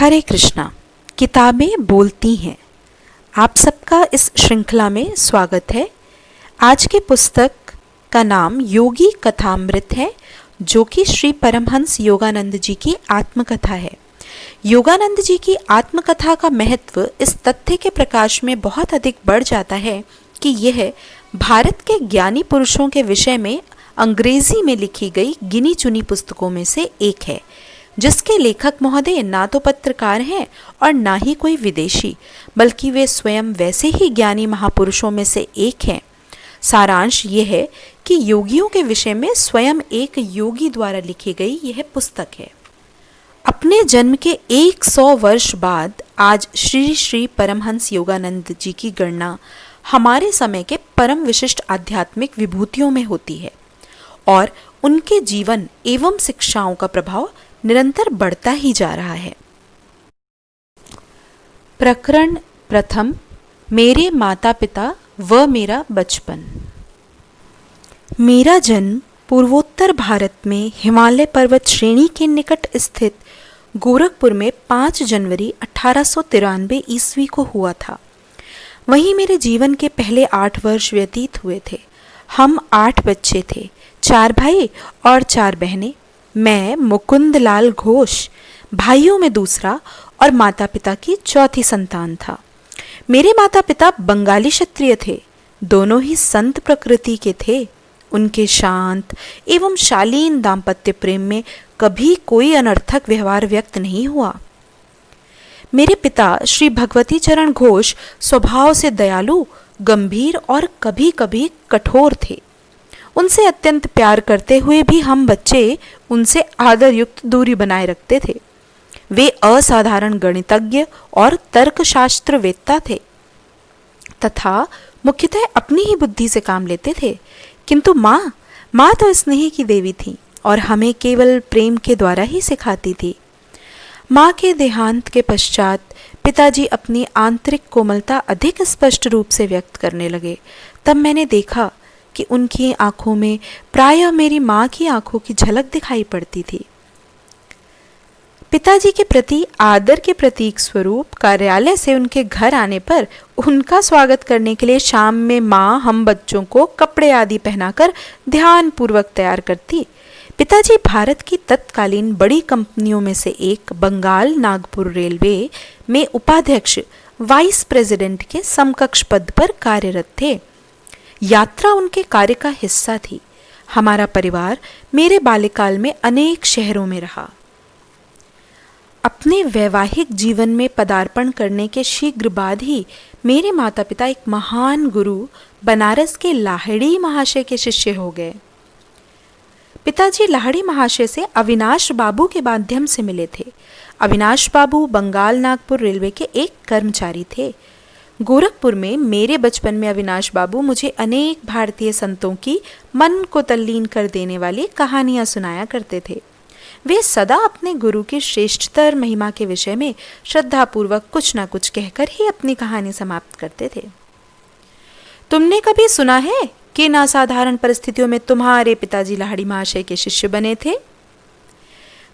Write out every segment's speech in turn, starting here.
हरे कृष्णा। किताबें बोलती हैं। आप सबका इस श्रृंखला में स्वागत है। आज की पुस्तक का नाम योगी कथामृत है, जो कि श्री परमहंस योगानंद जी की आत्मकथा है। योगानंद जी की आत्मकथा का महत्व इस तथ्य के प्रकाश में बहुत अधिक बढ़ जाता है कि यह भारत के ज्ञानी पुरुषों के विषय में अंग्रेजी में लिखी गई गिनी चुनी पुस्तकों में से एक है, जिसके लेखक महोदय ना तो पत्रकार हैं और ना ही कोई विदेशी, बल्कि वे स्वयं वैसे ही ज्ञानी महापुरुषों में से एक हैं। सारांश ये है कि योगियों के विषय में स्वयं एक योगी द्वारा लिखी गई यह पुस्तक है। अपने जन्म के 100 वर्ष बाद आज श्री श्री परमहंस योगानंद जी की गणना हमारे समय के परम विशिष्ट आध्यात्मिक विभूतियों में होती है और उनके जीवन एवं शिक्षाओं का प्रभाव निरंतर बढ़ता ही जा रहा है। प्रकरण प्रथम, मेरे माता पिता व मेरा बचपन। मेरा जन्म पूर्वोत्तर भारत में हिमालय पर्वत श्रेणी के निकट स्थित गोरखपुर में 5 जनवरी 1893 ईस्वी को हुआ था। वहीं मेरे जीवन के पहले 8 वर्ष व्यतीत हुए थे। हम 8 बच्चे थे, 4 भाई और 4 बहनें। मैं मुकुंद लाल घोष भाइयों में दूसरा और माता पिता की चौथी संतान था। मेरे माता पिता बंगाली क्षत्रिय थे, दोनों ही संत प्रकृति के थे। उनके शांत एवं शालीन दाम्पत्य प्रेम में कभी कोई अनर्थक व्यवहार व्यक्त नहीं हुआ। मेरे पिता श्री भगवती चरण घोष स्वभाव से दयालु, गंभीर और कभी कभी कठोर थे। उनसे अत्यंत प्यार करते हुए भी हम बच्चे उनसे आदर युक्त दूरी बनाए रखते थे। वे असाधारण गणितज्ञ और तर्कशास्त्र वेत्ता थे तथा मुख्यतः अपनी ही बुद्धि से काम लेते थे। किंतु माँ तो स्नेह की देवी थी और हमें केवल प्रेम के द्वारा ही सिखाती थी। माँ के देहांत के पश्चात पिताजी अपनी आंतरिक कोमलता अधिक स्पष्ट रूप से व्यक्त करने लगे। तब मैंने देखा कि उनकी आंखों में प्रायः मेरी माँ की आंखों की झलक दिखाई पड़ती थी। पिताजी के प्रति आदर के प्रतीक स्वरूप कार्यालय से उनके घर आने पर उनका स्वागत करने के लिए शाम में माँ हम बच्चों को कपड़े आदि पहनाकर ध्यान पूर्वक तैयार करती। पिताजी भारत की तत्कालीन बड़ी कंपनियों में से एक बंगाल नागपुर रेलवे में उपाध्यक्ष वाइस प्रेसिडेंट के समकक्ष पद पर कार्यरत थे। यात्रा उनके कार्य का हिस्सा थी। हमारा परिवार मेरे बाल्यकाल में अनेक शहरों में रहा। अपने वैवाहिक जीवन में पदार्पण करने के शीघ्र बाद ही मेरे माता पिता एक महान गुरु बनारस के लाहिड़ी महाशय के शिष्य हो गए। पिताजी लाहिड़ी महाशय से अविनाश बाबू के माध्यम से मिले थे। अविनाश बाबू बंगाल नागपुर रेलवे के एक कर्मचारी थे। गोरखपुर में मेरे बचपन में अविनाश बाबू मुझे अनेक भारतीय संतों की मन को तल्लीन कर देने वाली कहानियां सुनाया करते थे। वे सदा अपने गुरु की श्रेष्ठतर महिमा के विषय में श्रद्धापूर्वक कुछ न कुछ कहकर ही अपनी कहानी समाप्त करते थे। तुमने कभी सुना है कि किन असाधारण परिस्थितियों में तुम्हारे पिताजी लाहिड़ी महाशय के शिष्य बने थे?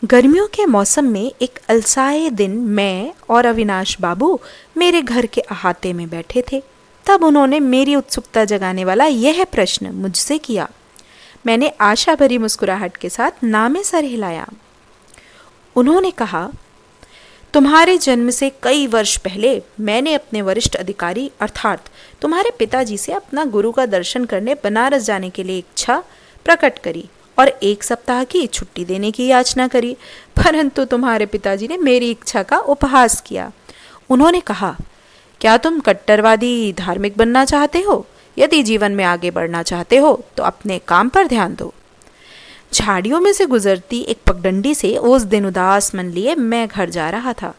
गर्मियों के मौसम में एक अलसाए दिन मैं और अविनाश बाबू मेरे घर के अहाते में बैठे थे। तब उन्होंने मेरी उत्सुकता जगाने वाला यह प्रश्न मुझसे किया। मैंने आशा भरी मुस्कुराहट के साथ नामे सर हिलाया। उन्होंने कहा, तुम्हारे जन्म से कई वर्ष पहले मैंने अपने वरिष्ठ अधिकारी अर्थात तुम्हारे पिताजी से अपना गुरु का दर्शन करने बनारस जाने के लिए इच्छा प्रकट करी और 1 सप्ताह की छुट्टी देने की याचना करी, परंतु तुम्हारे पिताजी ने मेरी इच्छा का उपहास किया। उन्होंने कहा, क्या तुम कट्टरवादी धार्मिक बनना चाहते हो? यदि जीवन में आगे बढ़ना चाहते हो तो अपने काम पर ध्यान दो। झाड़ियों में से गुजरती एक पगडंडी से उस दिन उदास मन लिए मैं घर जा रहा था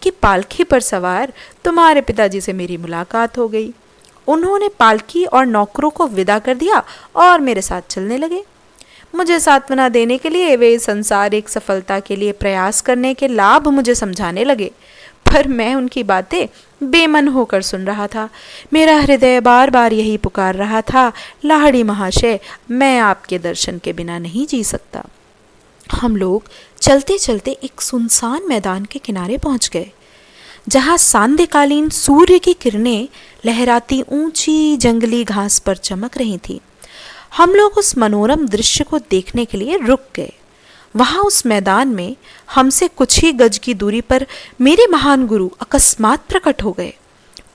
कि पालकी पर सवार तुम्हारे पिताजी से मेरी मुलाकात हो गई। उन्होंने पालकी और नौकरों को विदा कर दिया और मेरे साथ चलने लगे। मुझे सांत्वना देने के लिए वे संसारिक सफलता के लिए प्रयास करने के लाभ मुझे समझाने लगे, पर मैं उनकी बातें बेमन होकर सुन रहा था। मेरा हृदय बार बार यही पुकार रहा था, लाहिड़ी महाशय, मैं आपके दर्शन के बिना नहीं जी सकता। हम लोग चलते चलते एक सुनसान मैदान के किनारे पहुंच गए, जहां सांध्यकालीन सूर्य की किरणें लहराती ऊंची जंगली घास पर चमक रही थी। हम लोग उस मनोरम दृश्य को देखने के लिए रुक गए। वहां उस मैदान में हमसे कुछ ही गज की दूरी पर मेरे महान गुरु अकस्मात प्रकट हो गए।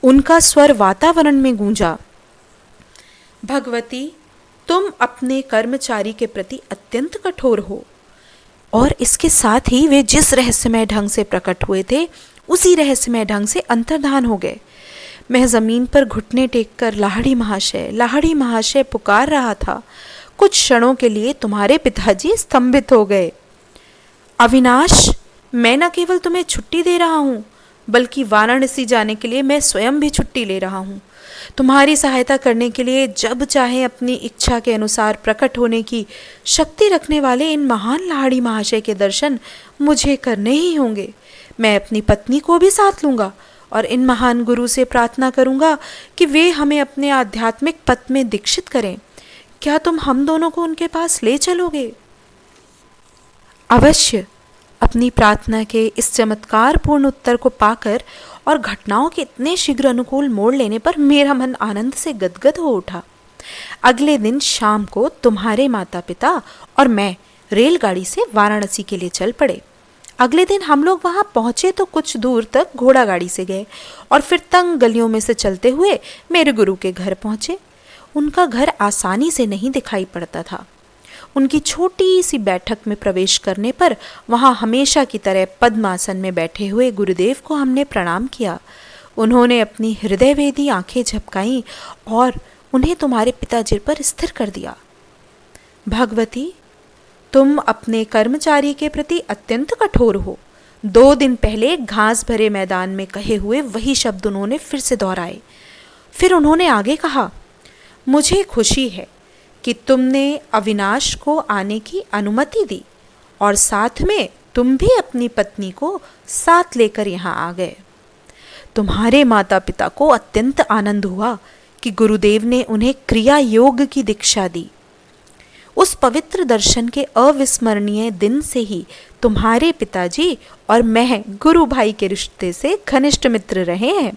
उनका स्वर वातावरण में गूंजा, भगवती, तुम अपने कर्मचारी के प्रति अत्यंत कठोर हो। और इसके साथ ही वे जिस रहस्यमय ढंग से प्रकट हुए थे, उसी रहस्यमय ढंग से अंतर्धान हो गए। मैं जमीन पर घुटने टेककर लाहड़ी महाशय पुकार रहा था। कुछ क्षणों के लिए तुम्हारे पिताजी स्तंभित हो गए। अविनाश, मैं न केवल तुम्हें छुट्टी दे रहा हूँ, बल्कि वाराणसी जाने के लिए मैं स्वयं भी छुट्टी ले रहा हूँ। तुम्हारी सहायता करने के लिए जब चाहे अपनी इच्छा के अनुसार प्रकट होने की शक्ति रखने वाले इन महान लाहड़ी महाशय के दर्शन मुझे करने ही होंगे। मैं अपनी पत्नी को भी साथ लूँगा और इन महान गुरु से प्रार्थना करूँगा कि वे हमें अपने आध्यात्मिक पथ में दीक्षित करें। क्या तुम हम दोनों को उनके पास ले चलोगे? अवश्य। अपनी प्रार्थना के इस चमत्कारपूर्ण उत्तर को पाकर और घटनाओं के इतने शीघ्र अनुकूल मोड़ लेने पर मेरा मन आनंद से गदगद हो उठा। अगले दिन शाम को तुम्हारे माता पिता और मैं रेलगाड़ी से वाराणसी के लिए चल पड़े। अगले दिन हम लोग वहां पहुंचे तो कुछ दूर तक घोड़ा गाड़ी से गए और फिर तंग गलियों में से चलते हुए मेरे गुरु के घर पहुंचे। उनका घर आसानी से नहीं दिखाई पड़ता था। उनकी छोटी सी बैठक में प्रवेश करने पर वहां हमेशा की तरह पद्मासन में बैठे हुए गुरुदेव को हमने प्रणाम किया। उन्होंने अपनी हृदयवेदी आंखें झपकाईं और उन्हें तुम्हारे पिताजी पर स्थिर कर दिया। भगवती, तुम अपने कर्मचारी के प्रति अत्यंत कठोर हो। 2 दिन पहले घास भरे मैदान में कहे हुए वही शब्द उन्होंने फिर से दोहराए। फिर उन्होंने आगे कहा, मुझे खुशी है कि तुमने अविनाश को आने की अनुमति दी और साथ में तुम भी अपनी पत्नी को साथ लेकर यहाँ आ गए। तुम्हारे माता पिता को अत्यंत आनंद हुआ कि गुरुदेव ने उन्हें क्रिया योग की दीक्षा दी। उस पवित्र दर्शन के अविस्मरणीय दिन से ही तुम्हारे पिताजी और मैं गुरु भाई के रिश्ते से घनिष्ठ मित्र रहे हैं।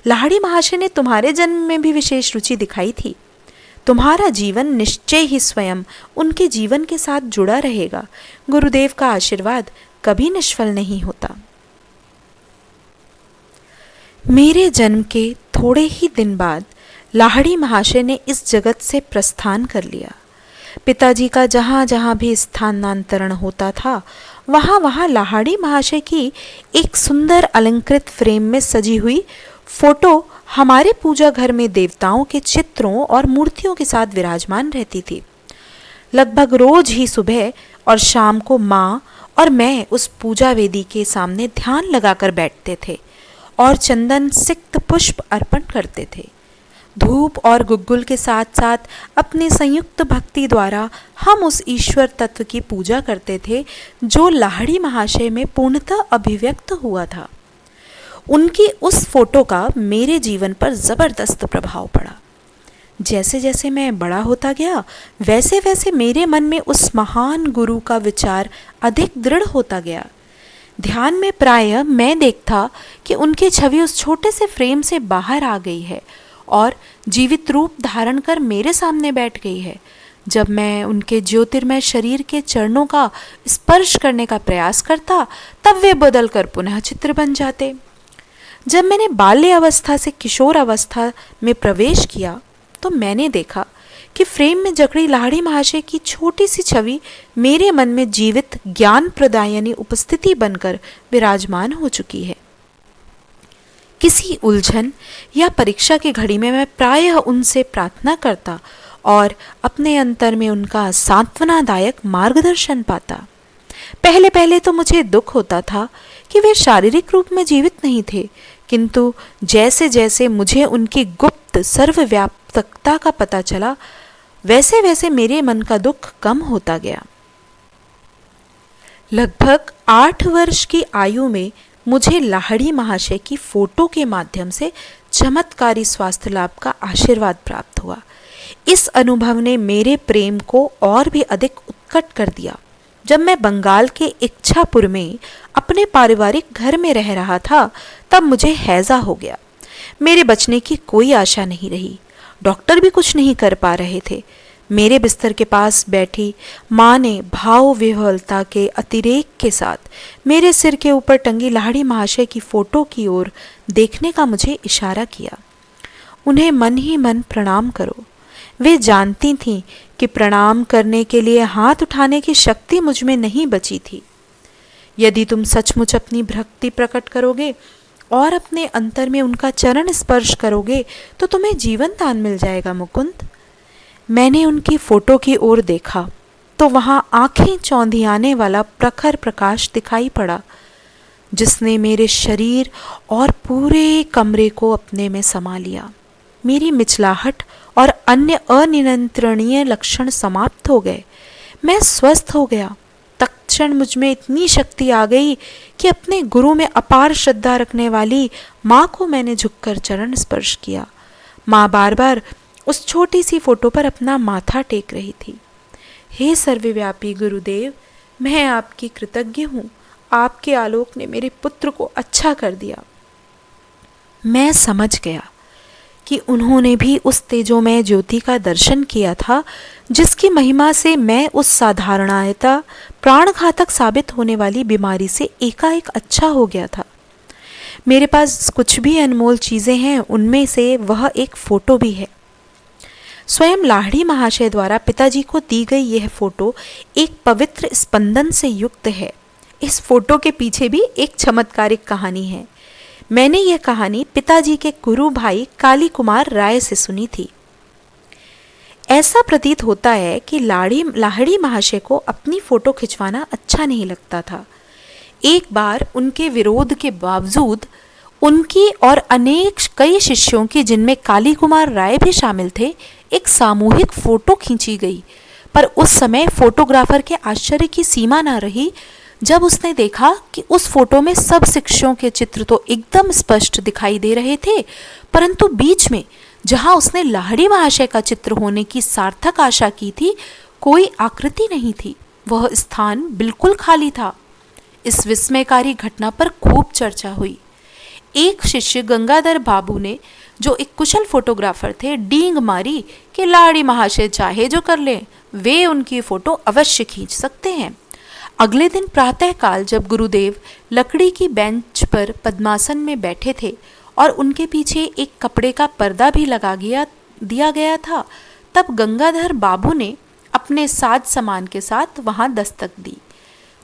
लाहड़ी महाशय ने तुम्हारे जन्म में भी विशेष रुचि दिखाई थी। तुम्हारा जीवन निश्चय ही स्वयं उनके जीवन के साथ जुड़ा रहेगा। गुरुदेव का आशीर्वाद कभी निष्फल नहीं होता। मेरे जन्म के थोड़े ही दिन बाद लाहड़ी महाशय ने इस जगत से प्रस्थान कर लिया। पिताजी का जहाँ जहाँ भी स्थानांतरण होता था, वहाँ वहाँ लाहड़ी महाशय की एक सुंदर अलंकृत फ्रेम में सजी हुई फोटो हमारे पूजा घर में देवताओं के चित्रों और मूर्तियों के साथ विराजमान रहती थी। लगभग रोज ही सुबह और शाम को माँ और मैं उस पूजा वेदी के सामने ध्यान लगाकर बैठते थे और चंदन सिक्त पुष्प अर्पण करते थे। धूप और गुग्गुल के साथ साथ अपनी संयुक्त भक्ति द्वारा हम उस ईश्वर तत्व की पूजा करते थे जो लाहड़ी महाशय में पूर्णतः अभिव्यक्त हुआ था। उनकी उस फोटो का मेरे जीवन पर जबरदस्त प्रभाव पड़ा। जैसे जैसे मैं बड़ा होता गया, वैसे वैसे मेरे मन में उस महान गुरु का विचार अधिक दृढ़ होता गया। ध्यान में प्रायः मैं देखता कि उनकी छवि उस छोटे से फ्रेम से बाहर आ गई है और जीवित रूप धारण कर मेरे सामने बैठ गई है। जब मैं उनके ज्योतिर्मय शरीर के चरणों का स्पर्श करने का प्रयास करता, तब वे बदल कर पुनः चित्र बन जाते। जब मैंने बाल्य अवस्था से किशोर अवस्था में प्रवेश किया, तो मैंने देखा कि फ्रेम में जकड़ी लाहड़ी महाशय की छोटी सी छवि मेरे मन में जीवित ज्ञान प्रदायनी उपस्थिति बनकर विराजमान हो चुकी है। किसी उलझन या परीक्षा की घड़ी में मैं प्रायः उनसे प्रार्थना करता और अपने अंतर में उनका सांत्वनादायक मार्गदर्शन पाता। पहले पहले तो मुझे दुख होता था कि वे शारीरिक रूप में जीवित नहीं थे, किंतु जैसे जैसे मुझे उनकी गुप्त सर्वव्यापकता का पता चला, वैसे वैसे मेरे मन का दुख कम होता गया। लगभग 8 वर्ष की आयु में मुझे लाहड़ी महाशय की फोटो के माध्यम से चमत्कारी स्वास्थ्य लाभ का आशीर्वाद प्राप्त हुआ। इस अनुभव ने मेरे प्रेम को और भी अधिक उत्कट कर दिया। जब मैं बंगाल के इच्छापुर में अपने पारिवारिक घर में रह रहा था, तब मुझे हैजा हो गया। मेरे बचने की कोई आशा नहीं रही। डॉक्टर भी कुछ नहीं कर पा रहे थे। मेरे बिस्तर के पास बैठी माँ ने भाव विह्वलता के अतिरेक के साथ मेरे सिर के ऊपर टंगी लाहिड़ी महाशय की फोटो की ओर देखने का मुझे इशारा किया। उन्हें मन ही मन प्रणाम करो। वे जानती थीं कि प्रणाम करने के लिए हाथ उठाने की शक्ति मुझ में नहीं बची थी। यदि तुम सचमुच अपनी भक्ति प्रकट करोगे और अपने अंतर में उनका चरण स्पर्श करोगे तो तुम्हें जीवन दान मिल जाएगा मुकुंद। मैंने उनकी फोटो की ओर देखा तो वहां आंखें चौंधियाने वाला प्रखर प्रकाश दिखाई पड़ा, जिसने मेरे शरीर और पूरे कमरे को अपने में समा लिया। मेरी मिचलाहट और अन्य अनियंत्रणीय लक्षण समाप्त हो गए। मैं स्वस्थ हो गया। तत्क्षण मुझ में इतनी शक्ति आ गई कि अपने गुरु में अपार श्रद्धा रखने वाली माँ को मैंने झुककर चरण स्पर्श किया। माँ बार बार उस छोटी सी फोटो पर अपना माथा टेक रही थी। हे सर्वव्यापी गुरुदेव, मैं आपकी कृतज्ञ हूँ। आपके आलोक ने मेरे पुत्र को अच्छा कर दिया। मैं समझ गया कि उन्होंने भी उस तेजोमय ज्योति का दर्शन किया था, जिसकी महिमा से मैं उस साधारणायता प्राणघातक साबित होने वाली बीमारी से एकाएक अच्छा हो गया था। मेरे पास कुछ भी अनमोल चीज़ें हैं, उनमें से वह एक फ़ोटो भी है। स्वयं लाहिड़ी महाशय द्वारा पिताजी को दी गई यह फ़ोटो एक पवित्र स्पंदन से युक्त है। इस फोटो के पीछे भी एक चमत्कारिक कहानी है। मैंने यह कहानी पिताजी के गुरु भाई काली कुमार राय से सुनी थी। ऐसा प्रतीत होता है कि लाहिड़ी महाशय को अपनी फोटो खिंचवाना अच्छा नहीं लगता था। एक बार उनके विरोध के बावजूद उनकी और कई शिष्यों की, जिनमें काली कुमार राय भी शामिल थे, एक सामूहिक फोटो खींची गई। पर उस समय फोटोग्राफर के आश्चर्य की सीमा न रही जब उसने देखा कि उस फोटो में सब शिष्यों के चित्र तो एकदम स्पष्ट दिखाई दे रहे थे, परंतु बीच में जहां उसने लाहिड़ी महाशय का चित्र होने की सार्थक आशा की थी, कोई आकृति नहीं थी। वह स्थान बिल्कुल खाली था। इस विस्मयकारी घटना पर खूब चर्चा हुई। एक शिष्य गंगाधर बाबू ने, जो एक कुशल फोटोग्राफर थे, डींग मारी कि लाहिड़ी महाशय चाहे जो कर लें, वे उनकी फोटो अवश्य खींच सकते हैं। अगले दिन प्रातःकाल जब गुरुदेव लकड़ी की बेंच पर पद्मासन में बैठे थे और उनके पीछे एक कपड़े का पर्दा भी दिया गया था, तब गंगाधर बाबू ने अपने साज सामान के साथ वहां दस्तक दी।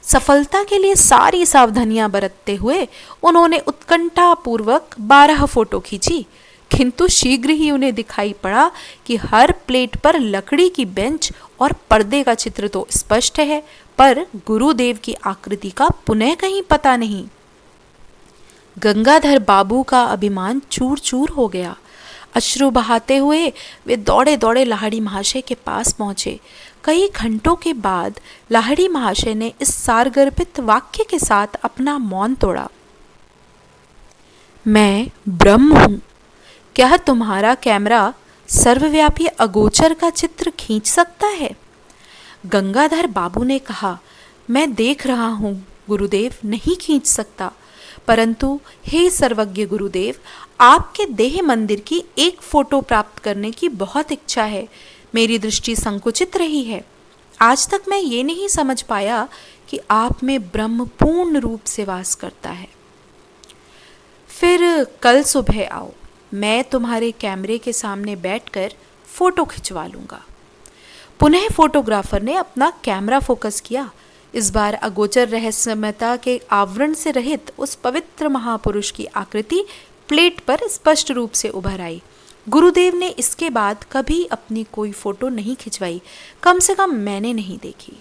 सफलता के लिए सारी सावधानियां बरतते हुए उन्होंने उत्कंठापूर्वक 12 फोटो खींची, किंतु शीघ्र ही उन्हें दिखाई पड़ा कि हर प्लेट पर लकड़ी की बेंच और पर्दे का चित्र तो स्पष्ट है, पर गुरुदेव की आकृति का पुनः कहीं पता नहीं। गंगाधर बाबू का अभिमान चूर चूर हो गया। अश्रु बहाते हुए वे दौड़े दौड़े लाहिड़ी महाशय के पास पहुंचे। कई घंटों के बाद लाहिड़ी महाशय ने इस सारगर्भित वाक्य के साथ अपना मौन तोड़ा। मैं ब्रह्म हूं। क्या तुम्हारा कैमरा सर्वव्यापी अगोचर का चित्र खींच सकता है? गंगाधर बाबू ने कहा, मैं देख रहा हूँ गुरुदेव, नहीं खींच सकता, परंतु हे सर्वज्ञ गुरुदेव, आपके देह मंदिर की एक फोटो प्राप्त करने की बहुत इच्छा है। मेरी दृष्टि संकुचित रही है। आज तक मैं ये नहीं समझ पाया कि आप में ब्रह्म पूर्ण रूप से वास करता है। फिर कल सुबह आओ, मैं तुम्हारे कैमरे के सामने बैठकर फोटो खिंचवा लूँगा। पुनः फोटोग्राफर ने अपना कैमरा फोकस किया। इस बार अगोचर रहस्यमयता के आवरण से रहित उस पवित्र महापुरुष की आकृति प्लेट पर स्पष्ट रूप से उभर आई। गुरुदेव ने इसके बाद कभी अपनी कोई फोटो नहीं खिंचवाई, कम से कम मैंने नहीं देखी।